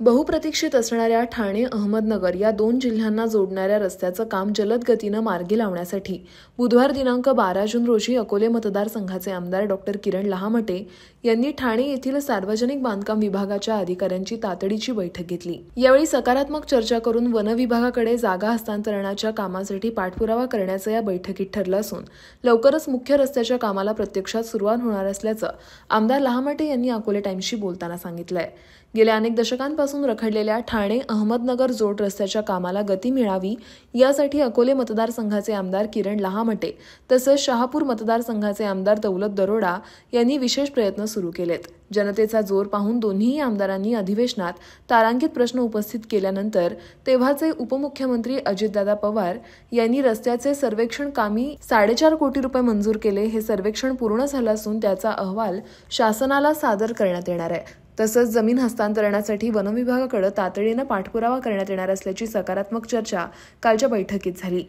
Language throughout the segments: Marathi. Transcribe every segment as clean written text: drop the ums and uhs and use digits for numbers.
बहुप्रतीक्षित असणाऱ्या ठाणे अहमदनगर या दोन जिल्ह्यांना जोडणाऱ्या रस्त्याचं काम जलद गतीनं मार्गी लावण्यासाठी बुधवार दिनांक 12 जून रोजी अकोले मतदारसंघाचे आमदार डॉक्टर किरण लहामटे यांनी ठाणे येथील सार्वजनिक बांधकाम विभागाच्या अधिकाऱ्यांची तातडीची बैठक घेतली। यावेळी सकारात्मक चर्चा करून वन विभागाकडे जागा हस्तांतरणाच्या कामासाठी पाठपुरावा करण्याचं या बैठकीत ठरलं असून लवकरच मुख्य रस्त्याच्या कामाला प्रत्यक्षात सुरुवात होणार असल्याचं आमदार लहामटे यांनी अकोले टाइम्सशी बोलताना सांगितलंय। गेल्या अनेक दशकांपासून रखडलेल्या ठाणे अहमदनगर जोड रस्त्याच्या कामाला गती मिळावी यासाठी अकोले मतदारसंघाचे आमदार किरण लहामटे तसंच शहापूर मतदारसंघाचे आमदार दौलत दरोडा यांनी विशेष प्रयत्न सुरू केलेत। जनतेचा जोर पाहून दोन्ही आमदारांनी अधिवेशनात तारांकित प्रश्न उपस्थित केल्यानंतर तेव्हाचे उपमुख्यमंत्री अजितदादा पवार यांनी रस्त्याचे सर्वेक्षण कामी 4.5 कोटी रुपये मंजूर केले। हे सर्वेक्षण पूर्ण झालं असून त्याचा अहवाल शासनाला सादर करण्यात येणार आहे। तसंच जमीन हस्तांतरणासाठी वन विभागाकडे तातडीनं पाठपुरावा करण्यात येणार असल्याची सकारात्मक चर्चा कालच्या बैठकीत झाली।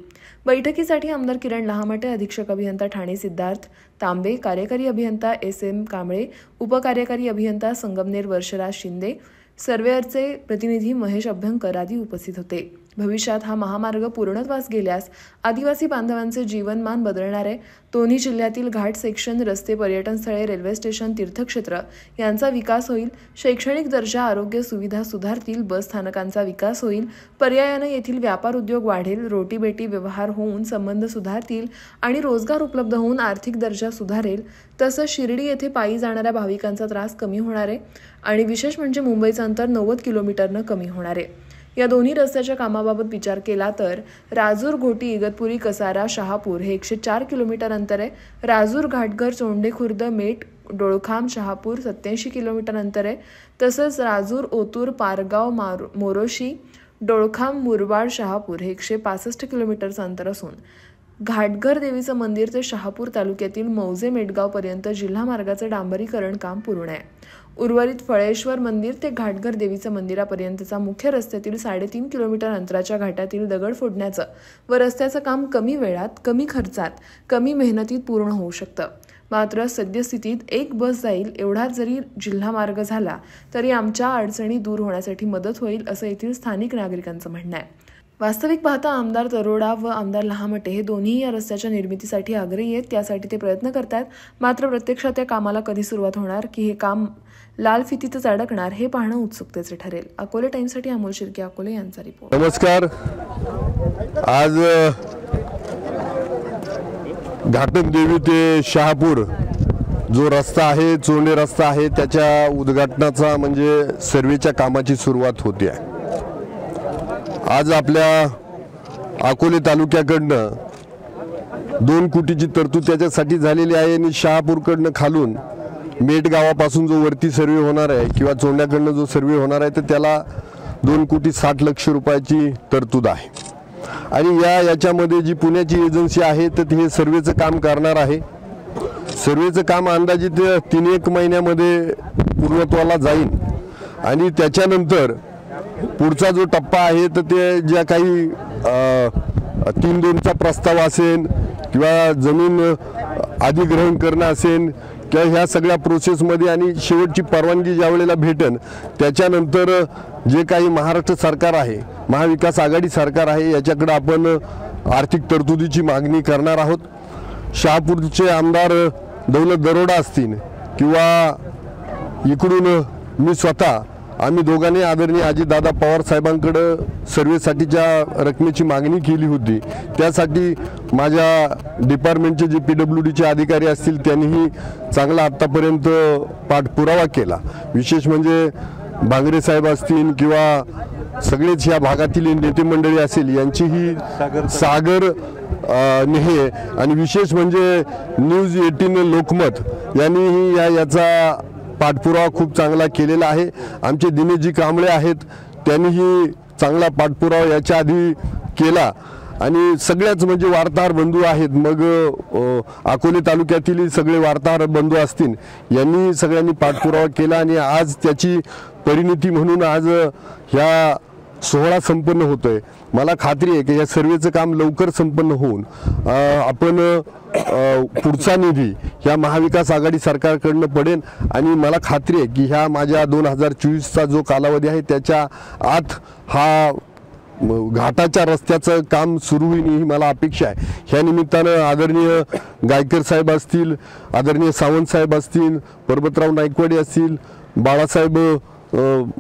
बैठकीसाठी आमदार किरण लहामटे, अधीक्षक अभियंता ठाणे सिद्धार्थ तांबे, कार्यकारी अभियंता SM कांबळे, उपकार्यकारी अभियंता संगमनेर वर्षराज शिंदे, सर्वेअरचे प्रतिनिधी महेश अभ्यंकर आदी उपस्थित होते। भविष्यात हा महामार्ग पूर्णत्वास गेल्यास आदिवासी बांधवांचे जीवनमान बदलणार आहे। दोन्ही जिल्ह्यातील घाट सेक्शन, रस्ते, पर्यटन स्थळे, रेल्वे स्टेशन, तीर्थक्षेत्र यांचा विकास होईल। शैक्षणिक दर्जा, आरोग्य सुविधा सुधारतील। बस स्थानकांचा विकास होईल। पर्यायाने येथील व्यापार उद्योग वाढेल। रोटीबेटी व्यवहार होऊन संबंध सुधारतील आणि रोजगार उपलब्ध होऊन आर्थिक दर्जा सुधारेल। तसंच शिर्डी येथे पायी जाणाऱ्या भाविकांचा त्रास कमी होणार आहे आणि विशेष म्हणजे मुंबईचं अंतर 90 किलोमीटरनं कमी होणार आहे। या दोन्ही रस्त्याच्या कामाबाबत विचार केला तर राजूर, घोटी, इगतपुरी, कसारा, शहापूर हे 104 किलोमीटर अंतर आहे। राजूर, घाटघर, चोंडे खुर्द, मेट, डोळखाम, शहापूर 87 किलोमीटर अंतर आहे। तसंच राजूर, ओतूर, पारगाव, मोरोशी, डोळखाम, मुरबाड, शहापूर हे 165 किलोमीटरचं अंतर असून घाटघर देवीचं मंदिर ते शहापूर तालुक्यातील मौजे मेटगाव पर्यंत जिल्हा मार्गाचे डांबरीकरण काम पूर्ण आहे। उर्वरित फळेश्वर मंदिर ते घाटघर देवीचं मंदिरापर्यंतचा मुख्य रस्त्यातील 3.5 किलोमीटर अंतराच्या घाटातील दगड फोडण्याचं व रस्त्याचं काम कमी वेळात, कमी खर्चात, कमी मेहनतीत पूर्ण होऊ शकतं। मात्र सद्यस्थितीत एक बस जाईल एवढा जरी जिल्हा मार्ग झाला तरी आमच्या अडचणी दूर होण्यासाठी मदत होईल असं येथील स्थानिक नागरिकांचं म्हणणं आहे। वास्तविक पाहता आमदार दरोडा व आमदार लहामटे हे दोन्ही या रस्त्याच्या निर्मितीसाठी आग्रही आहेत। त्यासाठी ते प्रयत्न करतात। मात्र प्रत्यक्षात या कामाला कधी सुरुवात होणार की हे काम लाल फितीतच अडकणार हे पाहणं उत्सुकतेचे ठरेल। अकोले टाइम्ससाठी अमोल शिर्के, अकोले यांचा रिपोर्ट। नमस्कार। आज घाटक देवी ते शहापूर जो रस्ता आहे, चोंडे रस्ता आहे, त्याच्या उद्घाटनाचा म्हणजे सर्वेच्या कामाची सुरुवात होते आहे। आज आपल्या अकोले तालुक्याकडनं 2 कोटीची तरतूद त्याच्यासाठी झालेली आहे आणि शहापूरकडनं खालून मेट गावापासून जो वरती सर्वे होणार आहे किंवा चोंड्याकडनं जो सर्वे होणार आहे तर त्याला 2,60,00,000 रुपयाची तरतूद आहे। आणि याच्यामध्ये जी पुण्याची एजन्सी आहे तर हे सर्वेचं काम करणार आहे। सर्वेचं काम अंदाजित 3-1 महिन्यामध्ये पूर्णत्वाला जाईल आणि त्याच्यानंतर पुढचा जो टप्पा आहे तर ते ज्या काही 3-2चा प्रस्ताव असेल किंवा जमीन अधिग्रहण करणं असेल किंवा ह्या सगळ्या प्रोसेसमध्ये आणि शेवटची परवानगी ज्या वेळेला भेटेल त्याच्यानंतर जे काही महाराष्ट्र सरकार आहे, महाविकास आघाडी सरकार आहे, याच्याकडे आपण आर्थिक तरतुदीची मागणी करणार आहोत। शहापूरचे आमदार दौलत दरोडा असतील किंवा इकडून मी स्वतः, आम्ही दोघांनी आदरणीय अजितदादा पवार साहेबांकडे सर्वेसाठीच्या रकमेची मागणी केली होती। त्यासाठी माझ्या डिपार्टमेंटचे जे PWDचे अधिकारी असतील त्यांनीही चांगला आतापर्यंत पाठपुरावा केला। विशेष म्हणजे भांगरे साहेब असतील किंवा सगळेच या भागातील नेते मंडळी असेल यांचीही सागर नेहे आणि विशेष म्हणजे न्यूज 18 लोकमत यांनीही याचा पाठपुरावा खूप चांगला केलेला आहे। आमचे दिनेशजी कांबळे आहेत त्यांनीही चांगला पाठपुरावा याच्या आधी केला आणि सगळ्याच म्हणजे वार्ताहर बंधू आहेत, मग अकोले तालुक्यातील सगळे वार्ताहर बंधू असतील, यांनी सगळ्यांनी पाठपुरावा केला आणि आज त्याची परिणती म्हणून आज ह्या सोहळा संपन्न होतोय. मला खात्री आहे की या सर्वेचं काम लवकर संपन्न होऊन आपण पुढचा निधी ह्या महाविकास आघाडी सरकारकडनं पडेल आणि मला खात्री आहे की ह्या माझ्या 2024चा जो कालावधी आहे त्याच्या आत हा घाटाच्या रस्त्याचं काम सुरू होईल ही मला अपेक्षा आहे. ह्या निमित्तानं आदरणीय गायकर साहेब असतील, आदरणीय सावंत साहेब असतील, परबतराव नाईकवाडी असतील, बाळासाहेब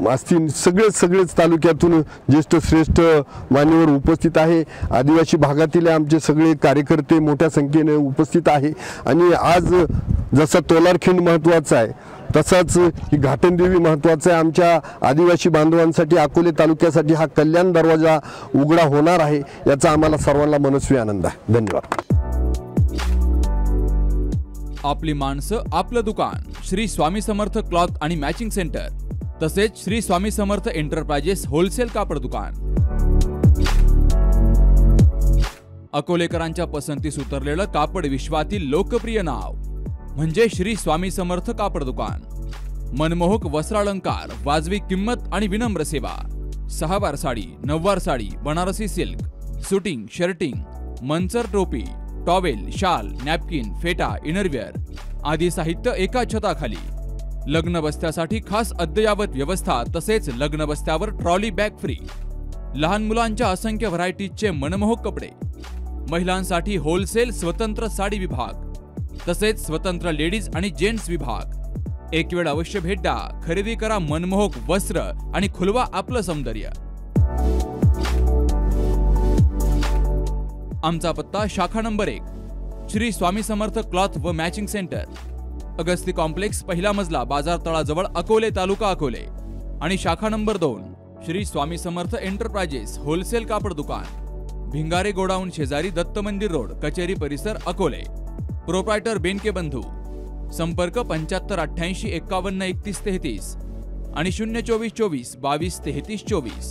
असतील, सगळेच तालुक्यातून ज्येष्ठ श्रेष्ठ मान्यवर उपस्थित आहे. आदिवासी भागातील आमचे सगळे कार्यकर्ते मोठ्या संख्येने उपस्थित आहे. आणि आज जसा तोलारखिंड महत्त्वाचा आहे तसाच ही घाटनदेवी महत्त्वाचं आहे. आमच्या आदिवासी बांधवांसाठी, अकोले तालुक्यासाठी हा कल्याण दरवाजा उघडा होणार आहे याचा आम्हाला सर्वांना मनस्वी आनंद आहे. धन्यवाद. आपली माणसं आपलं दुकान, श्री स्वामी समर्थ क्लॉथ आणि मॅचिंग सेंटर, तसेच श्री स्वामी समर्थ एंटरप्राइजेस होलसेल कापड दुकान. अकोलेकरांच्या पसंतीस उतरलेलं कापड विश्वातील लोकप्रिय नाव म्हणजे श्री स्वामी समर्थ कापड दुकान. मनमोहक वस्त्रालंकार, वाजवी किंमत आणि विनम्र सेवा. 6 वार साडी, 9 वार sari, Banarasi silk, suiting, shirting, Manchar टोपी, टॉवेल, शाल, नॅपकिन, फेटा, इनरवेअर आदी साहित्य एका छताखाली. लग्न बस्त्यासाठी खास अद्ययावत व्यवस्था, तसेच लग्न बस्त्यावर ट्रॉली बॅग फ्री. लहान मुलांच्या असंख्य व्हरायटीजचे मनमोहक कपडे. महिलांसाठी होलसेल स्वतंत्र साडी विभाग, तसेच स्वतंत्र लेडीज आणि जेंट्स विभाग. एक वेळ अवश्य भेट द्या. खरेदी करा मनमोहक वस्त्र आणि खुलवा आपलं सौंदर्य. आमचा पत्ता शाखा नंबर 1, श्री स्वामी समर्थ क्लॉथ व मॅचिंग सेंटर, अगस्ती कॉम्प्लेक्स, पहिला मजला, बाजार तळाजवळ, अकोले, तालुका अकोले. आणि शाखा number 2, Shri Swami Samarth enterprises wholesale कापड दुकान, भिंगारे गोडाऊन शेजारी, दत्त मंदिर रोड, कचेरी परिसर, अकोले. प्रोप्रायटर बेनके बंधू. संपर्क 75 88 51 31 33 आणि 024 24 22 33 24.